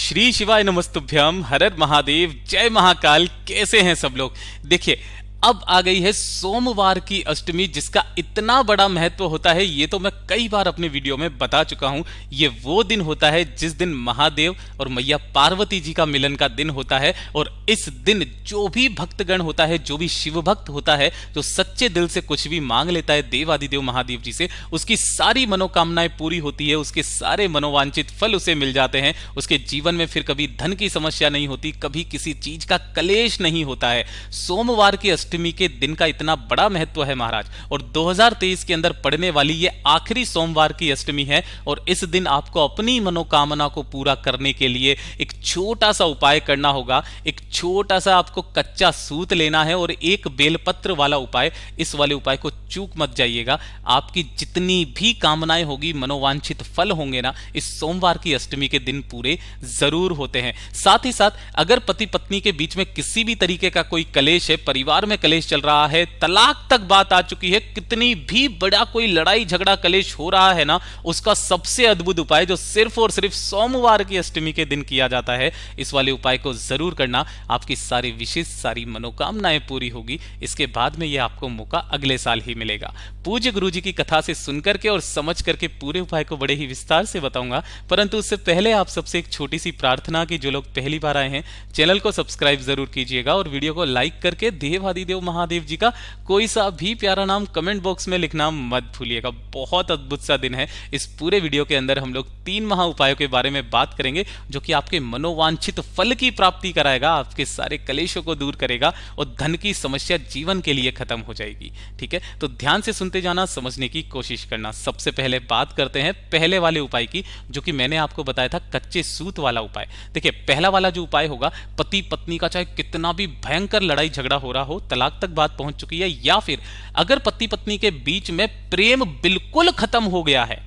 श्री शिवाय नमस्तुभ्यम। हर हर महादेव, जय महाकाल। कैसे हैं सब लोग? देखिए, अब आ गई है सोमवार की अष्टमी, जिसका इतना बड़ा महत्व होता है ये तो मैं कई बार अपने वीडियो में बता चुका हूं। ये वो दिन होता है जिस दिन महादेव और मैया पार्वती जी का मिलन का दिन होता है। और इस दिन जो भी भक्तगण होता है, जो भी शिव भक्त होता है, जो सच्चे दिल से कुछ भी मांग लेता है देवादिदेव महादेव जी से, उसकी सारी मनोकामनाएं पूरी होती है, उसके सारे मनोवांछित फल उसे मिल जाते हैं। उसके जीवन में फिर कभी धन की समस्या नहीं होती, कभी किसी चीज का कलेश नहीं होता है। सोमवार की अष्टमी के दिन का इतना बड़ा महत्व है महाराज। और 2023 के अंदर पड़ने वाली ये आखिरी सोमवार की अष्टमी है। और इस दिन आपको अपनी मनोकामना को पूरा करने के लिए एक छोटा सा उपाय करना होगा। एक छोटा सा आपको कच्चा सूत लेना है और एक बेलपत्र वाला उपाय। इस वाले उपाय को चूक मत जाइएगा। आपकी जितनी भी कामनाएं होगी, मनोवांछित फल होंगे ना, इस सोमवार की अष्टमी के दिन पूरे जरूर होते हैं। साथ ही साथ अगर पति पत्नी के बीच में किसी भी तरीके का कोई कलेश है, परिवार में कलेश चल रहा है, तलाक तक बात आ चुकी है, कितनी भी बड़ा कोई लड़ाई झगड़ा कलेश हो रहा है ना, उसका सबसे अद्भुत उपाय जो सिर्फ और सिर्फ सोमवार की अष्टमी के दिन किया जाता है, इस वाले उपाय को जरूर करना। आपकी सारी विशेष, सारी मनोकामनाएं पूरी होगी। इसके बाद में यह आपको मौका अगले साल ही मिलेगा। पूज्य गुरु जी की कथा से सुनकर के और समझ करके पूरे उपाय को बड़े ही विस्तार से बताऊंगा। परंतु उससे पहले आप सबसे एक छोटी सी प्रार्थना की, जो लोग पहली बार आए हैं चैनल को सब्सक्राइब जरूर कीजिएगा और वीडियो को लाइक करके देवादिदेव महादेव जी का कोई सा भी प्यारा नाम कमेंट बॉक्स में लिखना मत भूलिएगा। बहुत अद्भुत सा दिन है। इस पूरे वीडियो के अंदर हम लोग 3 महा उपायों के बारे में बात करेंगे, जो कि आपके मनोवांछित फल की प्राप्ति कराएगा, आपके सारे कलेशों को दूर करेगा और धन की समस्या जीवन के लिए खत्म हो जाएगी। ठीक है, तो ध्यान से सुनते जाना, समझने की कोशिश करना। सबसे पहले बात करते हैं पहले वाले उपाय की, जो कि मैंने आपको बताया था कच्चे सूत वाला उपाय। देखिए, पहला वाला जो उपाय होगा, पति पत्नी का चाहे कितना भी भयंकर लड़ाई झगड़ा हो रहा हो, तलाक तक बात पहुंच चुकी है, या फिर अगर पति पत्नी के बीच में प्रेम बिल्कुल खत्म हो गया है,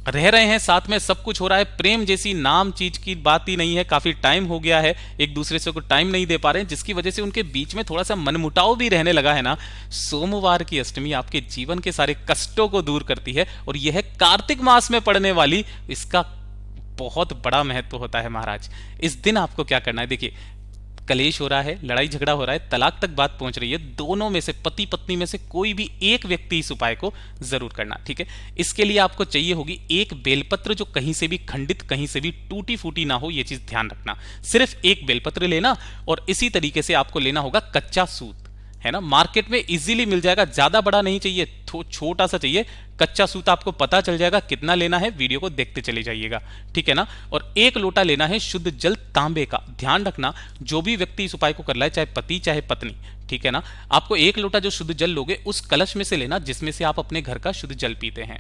रह रहे हैं साथ में, सब कुछ हो रहा है, प्रेम जैसी नाम चीज की बात ही नहीं है, काफी टाइम हो गया है, एक दूसरे से को टाइम नहीं दे पा रहे हैं, जिसकी वजह से उनके बीच में थोड़ा सा मनमुटाव भी रहने लगा है ना, सोमवार की अष्टमी आपके जीवन के सारे कष्टों को दूर करती है। और यह है कार्तिक मास में पड़ने वाली, इसका बहुत बड़ा महत्व होता है महाराज। इस दिन आपको क्या करना है? देखिए, कलेश हो रहा है, लड़ाई झगड़ा हो रहा है, तलाक तक बात पहुंच रही है, दोनों में से, पति पत्नी में से कोई भी एक व्यक्ति इस उपाय को जरूर करना। ठीक है, इसके लिए आपको चाहिए होगी एक बेलपत्र, जो कहीं से भी खंडित, कहीं से भी टूटी फूटी ना हो, यह चीज ध्यान रखना। सिर्फ एक बेलपत्र लेना और इसी तरीके से आपको लेना होगा कच्चा सूत, है ना, मार्केट में इजीली मिल जाएगा। ज्यादा बड़ा नहीं चाहिए, छोटा सा चाहिए। कच्चा सूत आपको पता चल जाएगा कितना लेना है, वीडियो को देखते चले जाइएगा। ठीक है ना। और 1 लोटा लेना है शुद्ध जल, तांबे का। ध्यान रखना, जो भी व्यक्ति इस उपाय को कर रहा है, चाहे पति चाहे पत्नी, ठीक है ना, आपको 1 लोटा जो शुद्ध जल लोगे, उस कलश में से लेना जिसमें से आप अपने घर का शुद्ध जल पीते हैं।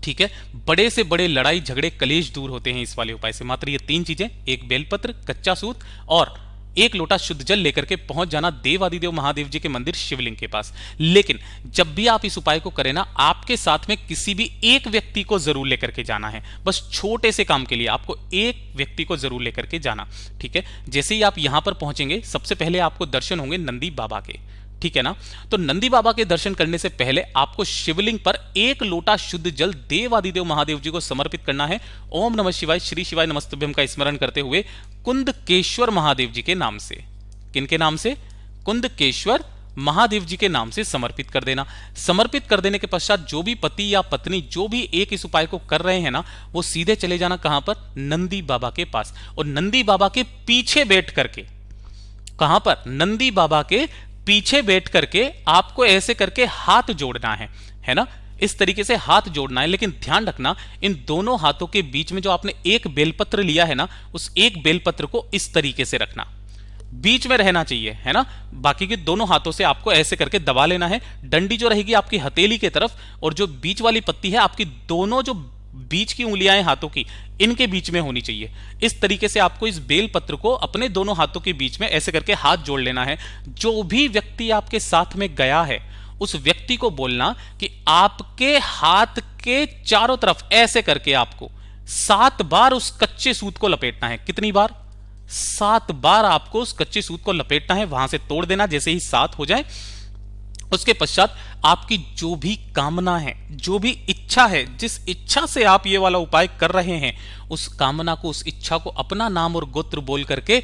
ठीक है, बड़े से बड़े लड़ाई झगड़े कलेश दूर होते हैं इस वाले उपाय से। मात्र ये 3 चीजें, एक बेलपत्र, कच्चा सूत और 1 लोटा शुद्ध जल लेकर के पहुंच जाना देवादिदेव महादेव जी के मंदिर शिवलिंग के पास। लेकिन जब भी आप इस उपाय को करें ना, आपके साथ में किसी भी एक व्यक्ति को जरूर लेकर के जाना है। बस छोटे से काम के लिए आपको एक व्यक्ति को जरूर लेकर के जाना। ठीक है, जैसे ही आप यहां पर पहुंचेंगे, सबसे पहले आपको दर्शन होंगे नंदी बाबा के। ठीक है ना, तो नंदी बाबा के दर्शन करने से पहले आपको शिवलिंग पर 1 लोटा शुद्ध जल देवादिदेव महादेव जी को समर्पित करना है। ओम नमः शिवाय, श्री शिवाय नमस्तुभ्यम का स्मरण करते हुए कुंदकेश्वर महादेव जी के नाम से, किनके नाम से? कुंदकेश्वर महादेव जी के नाम से समर्पित कर देना। समर्पित कर देने के पश्चात जो भी पति या पत्नी, जो भी एक इस उपाय को कर रहे हैं ना, वो सीधे चले जाना कहां पर? नंदी बाबा के पास। और नंदी बाबा के पीछे बैठ करके, कहां पर? नंदी बाबा के पीछे बैठ करके आपको ऐसे करके हाथ जोड़ना है ना, इस तरीके से हाथ जोड़ना है। लेकिन ध्यान रखना, इन दोनों हाथों के बीच में जो आपने एक बेलपत्र लिया है ना, उस एक बेलपत्र को इस तरीके से रखना, बीच में रहना चाहिए, है ना। बाकी के दोनों हाथों से आपको ऐसे करके दबा लेना है। डंडी जो रहेगी आपकी हथेली की तरफ, और जो बीच वाली पत्ती है आपकी दोनों जो बीच की उंगलियां हाथों की, इनके बीच में होनी चाहिए। इस तरीके से आपको इस बेल पत्र को अपने दोनों हाथों के बीच में ऐसे करके हाथ जोड़ लेना है। जो भी व्यक्ति आपके साथ में गया है, उस व्यक्ति को बोलना कि आपके हाथ के चारों तरफ ऐसे करके आपको 7 बार उस कच्चे सूत को लपेटना है। कितनी बार? 7 बार आपको उस कच्चे सूत को लपेटना है। वहां से तोड़ देना जैसे ही 7 हो जाए, उसके पश्चात आपकी जो भी कामना है, जो भी इच्छा है, जिस इच्छा से आप ये वाला उपाय कर रहे हैं, उस कामना को, उस इच्छा को अपना नाम और गोत्र बोल करके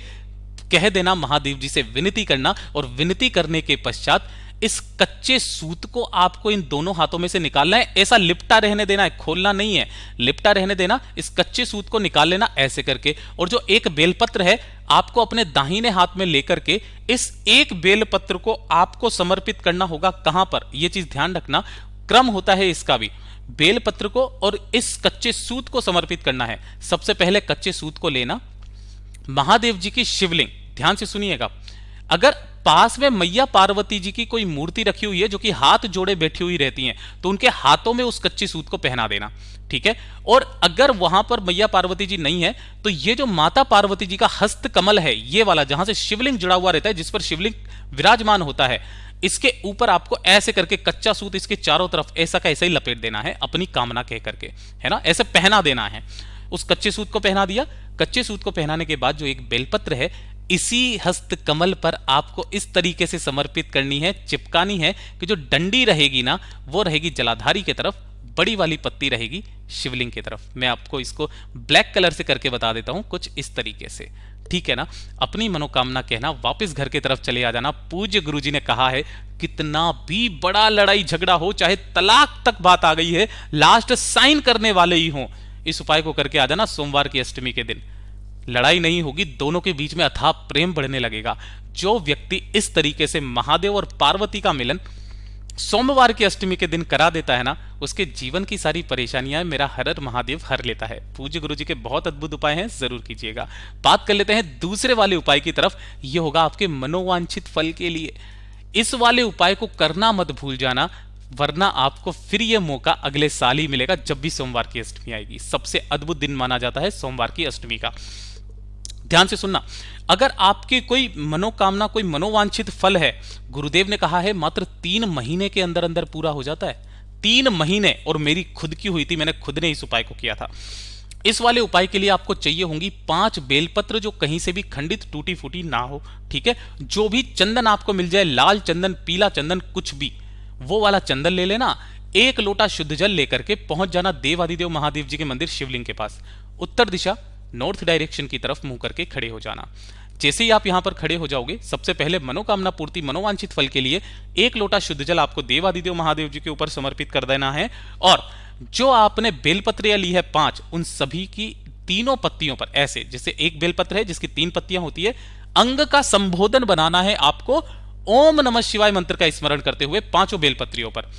कह देना, महादेव जी से विनती करना। और विनती करने के पश्चात इस कच्चे सूत को आपको इन दोनों हाथों में से निकालना है। ऐसा लिपटा रहने देना है, खोलना नहीं है, लिपटा रहने देना। इस कच्चे सूत को निकाल लेना ऐसे करके। और जो एक बेलपत्र है आपको अपने दाहिने हाथ में लेकर के इस एक बेलपत्र को आपको समर्पित करना होगा। कहां पर, यह चीज ध्यान रखना, क्रम होता है इसका भी। बेलपत्र को और इस कच्चे सूत को समर्पित करना है। सबसे पहले कच्चे सूत को लेना, महादेव जी की शिवलिंग, ध्यान से सुनिएगा, अगर पास में मैया पार्वती जी की कोई मूर्ति रखी हुई है जो कि हाथ जोड़े बैठी हुई रहती हैं, तो उनके हाथों में उस कच्ची सूत को पहना देना, ठीक है। और अगर वहां पर मैया पार्वती जी नहीं है तो ये जो माता पार्वती जी का हस्त कमल है, ये वाला जहां से शिवलिंग जुड़ा हुआ रहता है, जिस पर शिवलिंग विराजमान होता है, इसके ऊपर आपको ऐसे करके कच्चा सूत इसके चारों तरफ ऐसा का ऐसा ही लपेट देना है, अपनी कामना कह करके, है ना, ऐसे पहना देना है। उस कच्चे सूत को पहना दिया। कच्चे सूत को पहनाने के बाद जो एक बेलपत्र है, इसी हस्त कमल पर आपको इस तरीके से समर्पित करनी है, चिपकानी है कि जो डंडी रहेगी ना, वो रहेगी जलाधारी की तरफ, बड़ी वाली पत्ती रहेगी शिवलिंग की तरफ। मैं आपको इसको ब्लैक कलर से करके बता देता हूं, कुछ इस तरीके से, ठीक है ना। अपनी मनोकामना कहना, वापस घर की तरफ चले आ जाना। पूज्य गुरुजी ने कहा है, कितना भी बड़ा लड़ाई झगड़ा हो, चाहे तलाक तक बात आ गई है, लास्ट साइन करने वाले ही हों, इस उपाय को करके आ जाना सोमवार की अष्टमी के दिन। लड़ाई नहीं होगी, दोनों के बीच में अथाह प्रेम बढ़ने लगेगा। जो व्यक्ति इस तरीके से महादेव और पार्वती का मिलन सोमवार की अष्टमी के दिन करा देता है ना, उसके जीवन की सारी परेशानियां मेरा हर हर महादेव हर लेता है। पूज्य गुरु जी के बहुत अद्भुत उपाय हैं, जरूर कीजिएगा। बात कर लेते हैं दूसरे वाले उपाय की तरफ। यह होगा आपके मनोवांछित फल के लिए। इस वाले उपाय को करना मत भूल जाना, वरना आपको फिर यह मौका अगले साल ही मिलेगा, जब भी सोमवार की अष्टमी आएगी। सबसे अद्भुत दिन माना जाता है सोमवार की अष्टमी का। ध्यान से सुनना, अगर आपकी कोई मनोकामना, कोई मनोवांछित फल है, गुरुदेव ने कहा है मात्र 3 महीने के अंदर अंदर पूरा हो जाता है। 3 महीने, और मेरी खुद की हुई थी, मैंने खुद ने इस उपाय को किया था। इस वाले उपाय के लिए आपको चाहिए होंगी 5 बेलपत्र, जो कहीं से भी खंडित टूटी फूटी ना हो, ठीक है। जो भी चंदन आपको मिल जाए, लाल चंदन, पीला चंदन, कुछ भी, वो वाला चंदन ले लेना। 1 लोटा शुद्ध जल लेकर के पहुंच जाना देवादिदेव महादेव जी के मंदिर शिवलिंग के पास। उत्तर दिशा, नॉर्थ डायरेक्शन की तरफ मुंह करके खड़े हो जाना। जैसे ही आप यहां पर खड़े हो जाओगे, सबसे पहले मनोकामना पूर्ति, मनोवांछित फल के लिए 1 लोटा शुद्ध जल आपको देवादिदेव महादेव जी के ऊपर समर्पित कर देना है। और जो आपने बेलपत्रियां ली है 5, उन सभी की तीनों पत्तियों पर ऐसे, जैसे एक बेलपत्र है जिसकी 3 पत्तियां होती है, अंग का संबोधन बनाना है आपको ओम नमः शिवाय मंत्र का स्मरण करते हुए 5 बेलपत्रियों पर।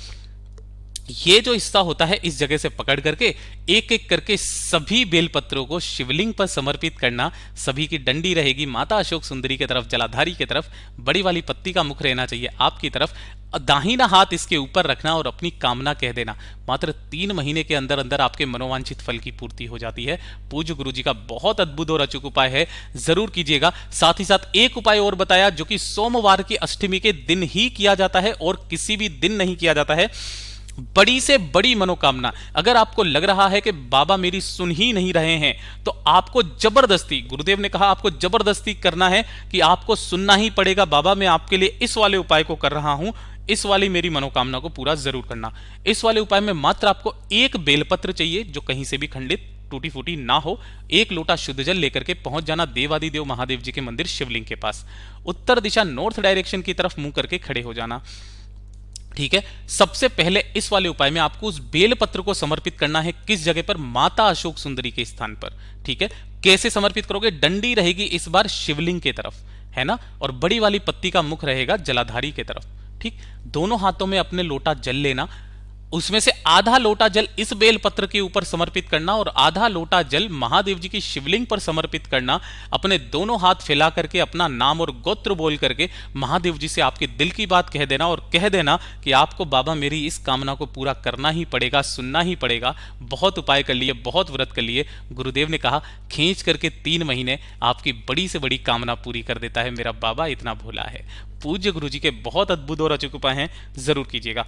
ये जो हिस्सा होता है, इस जगह से पकड़ करके एक एक करके सभी बेलपत्रों को शिवलिंग पर समर्पित करना। सभी की डंडी रहेगी माता अशोक सुंदरी की तरफ, जलाधारी की तरफ, बड़ी वाली पत्ती का मुख रहना चाहिए आपकी तरफ। दाहिना हाथ इसके ऊपर रखना और अपनी कामना कह देना। मात्र 3 महीने के अंदर अंदर आपके मनोवांछित फल की पूर्ति हो जाती है। पूज्य गुरु जी का बहुत अद्भुत और अचूक उपाय है, जरूर कीजिएगा। साथ ही साथ एक उपाय और बताया, जो कि सोमवार की अष्टमी के दिन ही किया जाता है और किसी भी दिन नहीं किया जाता है। बड़ी से बड़ी मनोकामना, अगर आपको लग रहा है कि बाबा मेरी सुन ही नहीं रहे हैं, तो आपको जबरदस्ती, गुरुदेव ने कहा आपको जबरदस्ती करना है कि आपको सुनना ही पड़ेगा। बाबा मैं आपके लिए इस वाले उपाय को कर रहा हूं, इस वाली मेरी मनोकामना को पूरा जरूर करना। इस वाले उपाय में मात्र आपको 1 बेलपत्र चाहिए, जो कहीं से भी खंडित टूटी फूटी ना हो। 1 लोटा शुद्ध जल लेकर के पहुंच जाना देवादिदेव महादेव जी के मंदिर शिवलिंग के पास। उत्तर दिशा, नॉर्थ डायरेक्शन की तरफ मुंह करके खड़े हो जाना, ठीक है। सबसे पहले इस वाले उपाय में आपको उस बेलपत्र को समर्पित करना है, किस जगह पर? माता अशोक सुंदरी के स्थान पर, ठीक है। कैसे समर्पित करोगे? डंडी रहेगी इस बार शिवलिंग की तरफ, है ना, और बड़ी वाली पत्ती का मुख रहेगा जलाधारी की तरफ, ठीक। दोनों हाथों में अपने लोटा जल लेना, उसमें से आधा लोटा जल इस बेलपत्र के ऊपर समर्पित करना और आधा लोटा जल महादेव जी की शिवलिंग पर समर्पित करना। अपने दोनों हाथ फैला करके अपना नाम और गोत्र बोल करके महादेव जी से आपके दिल की बात कह देना और कह देना कि आपको बाबा मेरी इस कामना को पूरा करना ही पड़ेगा, सुनना ही पड़ेगा। बहुत उपाय कर लिए, बहुत व्रत कर लिए, गुरुदेव ने कहा खींच करके 3 महीने आपकी बड़ी से बड़ी कामना पूरी कर देता है। मेरा बाबा इतना भोला है। पूज्य गुरु जी के बहुत अद्भुत और अचूक उपाय हैं, जरूर कीजिएगा।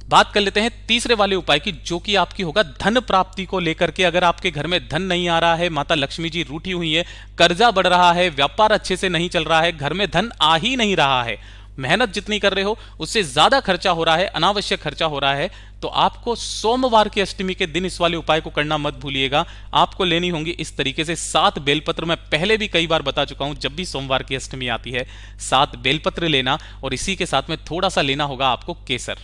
बात कर लेते हैं तीसरे वाले उपाय की, जो कि आपकी होगा धन प्राप्ति को लेकर के। अगर आपके घर में धन नहीं आ रहा है, माता लक्ष्मी जी रूठी हुई है, कर्जा बढ़ रहा है, व्यापार अच्छे से नहीं चल रहा है, घर में धन आ ही नहीं रहा है, मेहनत जितनी कर रहे हो उससे ज्यादा खर्चा हो रहा है, अनावश्यक खर्चा हो रहा है, तो आपको सोमवार की अष्टमी के दिन इस वाले उपाय को करना मत भूलिएगा। आपको लेनी होंगी इस तरीके से 7 बेलपत्र। मैं पहले भी कई बार बता चुका हूं, जब भी सोमवार की अष्टमी आती है 7 बेलपत्र लेना, और इसी के साथ में थोड़ा सा लेना होगा आपको केसर।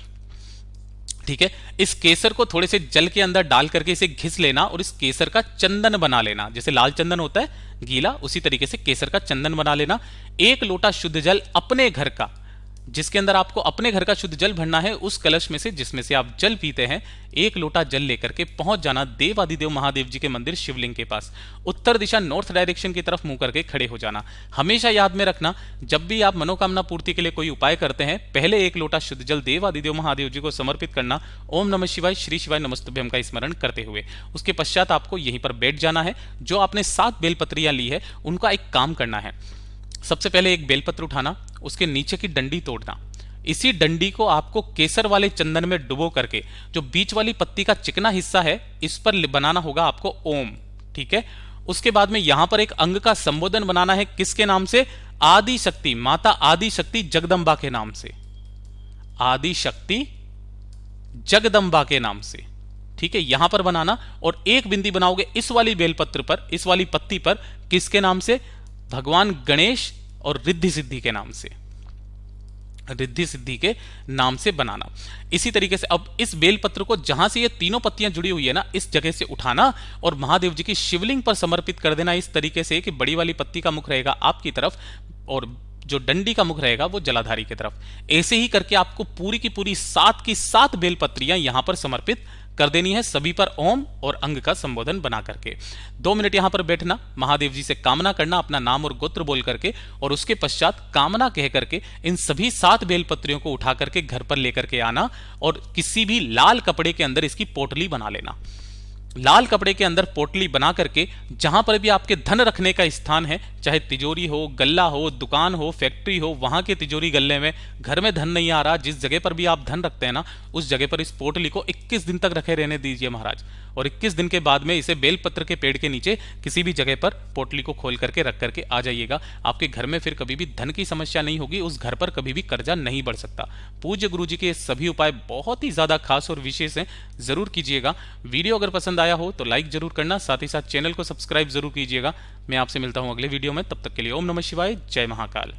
ठीक है, इस केसर को थोड़े से जल के अंदर डाल करके इसे घिस लेना और इस केसर का चंदन बना लेना। जैसे लाल चंदन होता है गीला, उसी तरीके से केसर का चंदन बना लेना। 1 लोटा शुद्ध जल अपने घर का, जिसके अंदर आपको अपने घर का शुद्ध जल भरना है, उस कलश में से जिसमें से आप जल पीते हैं 1 लोटा जल लेकर के पहुंच जाना देवादिदेव महादेव जी के मंदिर शिवलिंग के पास। उत्तर दिशा नॉर्थ डायरेक्शन की तरफ मुंह करके खड़े हो जाना। हमेशा याद में रखना, जब भी आप मनोकामना पूर्ति के लिए कोई उपाय करते हैं, पहले 1 लोटा शुद्ध जल देवादिदेव महादेव जी को समर्पित करना, ओम नमः शिवाय, श्री शिवाय नमस्तुभ्यम का स्मरण करते हुए। उसके पश्चात आपको यहीं पर बैठ जाना है। जो आपने 7 बेलपत्रियां ली है उनका एक काम करना है। सबसे पहले एक बेलपत्र उठाना, उसके नीचे की डंडी तोड़ना। इसी डंडी को आपको केसर वाले चंदन में डुबो करके जो बीच वाली पत्ती का चिकना हिस्सा है इस पर बनाना होगा आपको ओम। ठीक है, उसके बाद में यहां पर एक अंग का संबोधन बनाना है। किसके नाम से? आदि शक्ति, माता आदि शक्ति जगदम्बा के नाम से। आदि शक्ति जगदम्बा के नाम से। ठीक है, यहां पर बनाना, और एक बिंदी बनाओगे इस वाली बेलपत्र पर, इस वाली पत्ती पर। किसके नाम से? भगवान गणेश और रिद्धि सिद्धि के नाम से, रिद्धि सिद्धि के नाम से बनाना। इसी तरीके से अब इस बेलपत्र को जहां से ये तीनों पत्तियां जुड़ी हुई है ना, इस जगह से उठाना और महादेव जी की शिवलिंग पर समर्पित कर देना, इस तरीके से कि बड़ी वाली पत्ती का मुख रहेगा आपकी तरफ और जो डंडी का मुख रहेगा वो जलाधारी की तरफ। ऐसे ही करके आपको पूरी की पूरी 7 की 7 बेलपत्रियां यहां पर समर्पित कर देनी है, सभी पर ओम और अंग का संबोधन बना करके। 2 मिनट यहां पर बैठना, महादेव जी से कामना करना अपना नाम और गोत्र बोल करके, और उसके पश्चात कामना कह करके इन सभी 7 बेलपत्रियों को उठा करके घर पर लेकर के आना और किसी भी लाल कपड़े के अंदर इसकी पोटली बना लेना। लाल कपड़े के अंदर पोटली बना करके जहां पर भी आपके धन रखने का स्थान है, चाहे तिजोरी हो, गल्ला हो, दुकान हो, फैक्ट्री हो, वहां के तिजोरी गल्ले में घर में धन नहीं आ रहा, जिस जगह पर भी आप धन रखते हैं ना, उस जगह पर इस पोटली को 21 दिन तक रखे रहने दीजिए महाराज। और 21 दिन के बाद में इसे बेलपत्र के पेड़ के नीचे किसी भी जगह पर पोटली को खोल करके रख करके आ जाइएगा। आपके घर में फिर कभी भी धन की समस्या नहीं होगी, उस घर पर कभी भी कर्जा नहीं बढ़ सकता। पूज्य गुरु जी के सभी उपाय बहुत ही ज्यादा खास और विशेष हैं, जरूर कीजिएगा। वीडियो अगर पसंद आया हो तो लाइक जरूर करना, साथ ही साथ चैनल को सब्सक्राइब जरूर कीजिएगा। मैं आपसे मिलता हूं अगले वीडियो में, तब तक के लिए ओम नमः शिवाय, जय महाकाल।